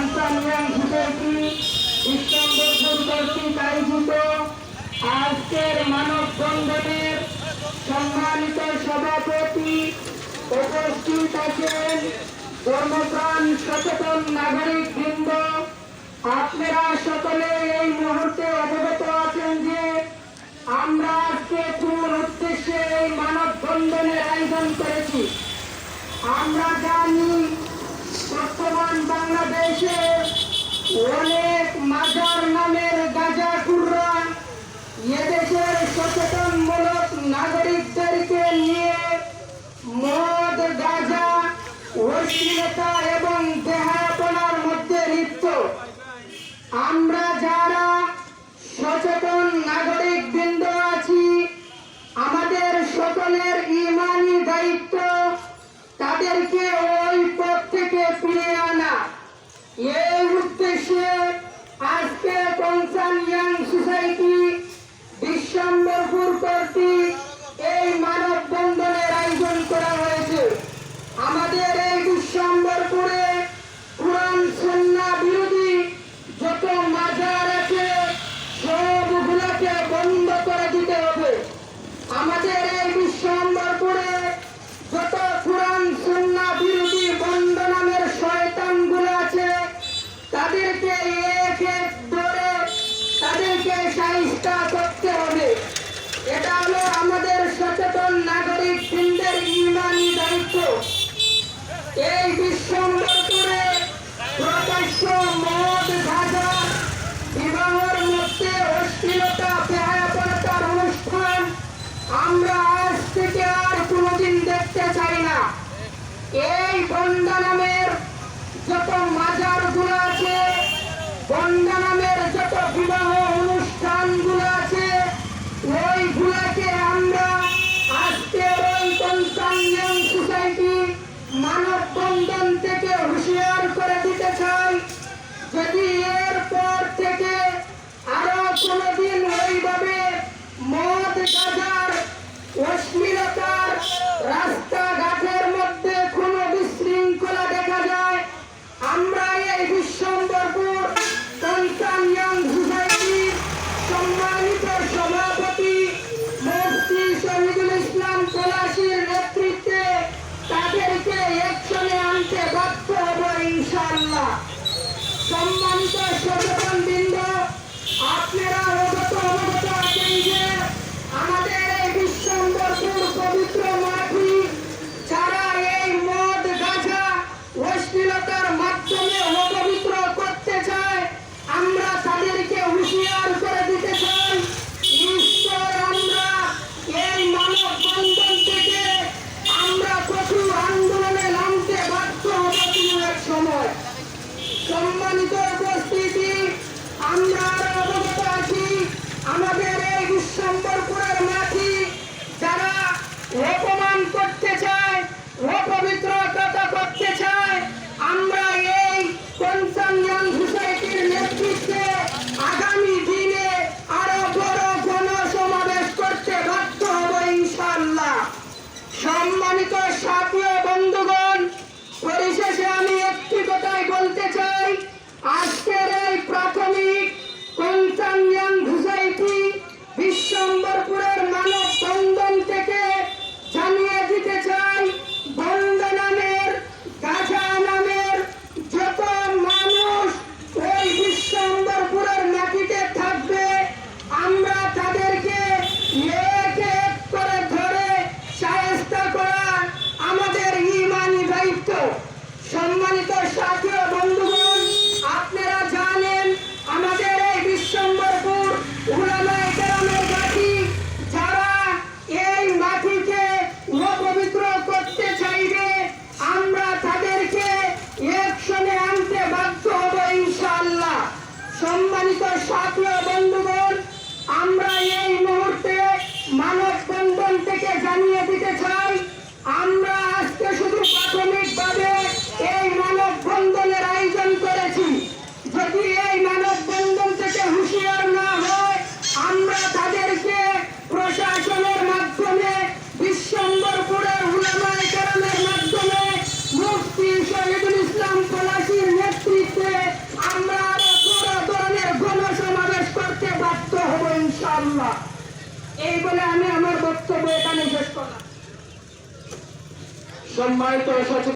কনসার্নিয়ান society Islampur কর্তৃক আয়োজিত আজকের মানববন্ধনের সম্মানিত সভাপতি উপস্থিত আছেন ধর্মপ্রাণ সচেতন নাগরিক বৃন্দ। আপনারা সকলে এই মুহূর্তে অবগত আছেন যে আমরা আজকে কোন উদ্দেশ্যে এই মানববন্ধনের আয়োজন করেছি। আমরা জানি বর্তমান বাংলাদেশে অনেক মাজার নামের গাঁজাখুররা এদেশের সচেতনমূলক নাগরিকদেরকে নিয়ে মদ, গাঁজা, অশ্লীলতা এবং দেহাপনার মধ্যে লিপ্ত। আমরা যারা সচেতন নাগরিক বৃন্দ আছি, আমাদের সকলের ঈমানি দায়িত্ব তাদেরকে ওই পথ থেকে ফিরিয়ে আনা। এই উদ্দেশ্যে আজকে কনসার্নিয়ান সোসাইটি বিশ্বম্বরপুর কর্তৃক এই মানববন্ধনের আয়োজন করা হয়েছে। আমাদের এই বিশ্বম্বরপুরে কুরআন সুন্নাহ বিরোধী যত মাজার আছে সবগুলোকে বন্ধ করে দিতে হবে। আমাদের এই বিশ্বম্বরপুরে যত কুরআন সুন্নাহ বিরোধী বন্ধ নামের শয়তানগুলো আছে তাদেরকে এক এক ধরে তাদেরকে শায়েস্তা করতে হবে। এটা হলো আমাদের সচেতন নাগরিক বৃন্দের ঈমানি দায়িত্ব। এই বিশ্বম্বরপুরে প্রকাশ্য মদ, গাঁজা, বিবাহের মধ্যে অশ্লীলতা, বেহায়াপনার অনুষ্ঠান আমরা আজ থেকে আর কোনোদিন দেখতে চাই না। এই বন্দা নামের যত মাজারগুলো আছে, বন্দা নামের যত বিবাহ অনুষ্ঠানগুলো আছে, ওইগুলাকে আমরা আজকের ওই কনসার্নিয়ান সোসাইটি মানববন্ধন থেকে হুঁশিয়ার করে দিতে চাই। যদি এরপর থেকে আরো কোনোদিন ওইভাবে মদ, গাঁজার, অশ্লীলতার রাস্তাঘাটের মধ্যে কোনো বিশৃঙ্খলা দেখা যায়, আমরা এই বিশ্বম্বরপুর কনসার্নিয়ান সোসাইটির সম্মানিত সভাপতি মুফতি শহীদুল ইসলাম পলাশীর নেতৃত্বে তাদেরকে একসঙ্গে আনতে বাধ্য হব ইনশাআল্লাহ। সম্মানিত সচেতন বৃন্দ, আপনারা অবগত আছেন যে আমাদের এই বিশ্বম্বরপুর পবিত্র মাটি যারা এই মদ, গাঁজা, অশ্লীলতার মাধ্যমে অপবিত্র করতে চায়, আমরা তাদেরকে হুঁশিয়ার করে দিতে চাই। ঈশ্বর, আমরা এই মানববন্ধন থেকে আমরা কঠোর আন্দোলনে নামতে বাধ্য হব কোনো এক সময়। সম্মানিত উপস্থিতি, আমরা অবগত আছি আমাদের এই বিশ্বম্বরপুরের মাটি যারা অপমান করতে চায়, অপবিত্রতা করতে চায়, আমরা এই কনসার্নিয়ান সোসাইটির নেতৃত্বে আগামী দিনে আরো বড় গণসমাবেশ করতে বাধ্য হব ইনশাআল্লাহ। সম্মানিত সাথী ও বন্ধুগণ, পরিশেষে আমি একটি কথাই বলতে চাই। আজকের এই প্রাথমিক কনসার্নিয়ান সোসাইটি বিশ্বম্বরপুরের মানববন্ধন থেকে জানিয়ে দিতে চাই, বন্দা নামের, গাঁজা নামের যত মানুষ ওই বিশ্বম্বরপুরের মাটিতে থাকবে, আমরা তাদেরকে এক এক করে ধরে শায়েস্তা করা আমাদের ঈমানি দায়িত্ব। সম্মানিত সাথী ও বন্ধুগণ, আপনারা জানেন আমাদের এই বিশ্বম্বরপুর উলামায়ে কেরামের মাটি যারা এই মাটিকে অপবিত্র করতে চাইবে, আমরা তাদেরকে একসঙ্গে আনতে বাধ্য হব ইনশাআল্লাহ। সম্মানিত সাথী ও বন্ধুগণ, আমরা এই মুহূর্তে মানববন্ধন থেকে জানিয়ে দিতে চাই, আমরা আজকে শুধু প্রাথমিকভাবে এই মানববন্ধনের আয়োজন করেছি। যদি এই মানববন্ধন থেকে হুঁশিয়ার না হয়, আমরা তাদেরকে প্রশাসনের মাধ্যমে, বিশ্বম্বরপুরের উলামায়ে কেরামের মাধ্যমে, মুফতি শহীদুল ইসলাম পলাশীর নেতৃত্বে ইনশাআল্লাহ। এই বলে আমি আমার বক্তব্য এখানে শেষ করলাম। সম্মানিত সচিব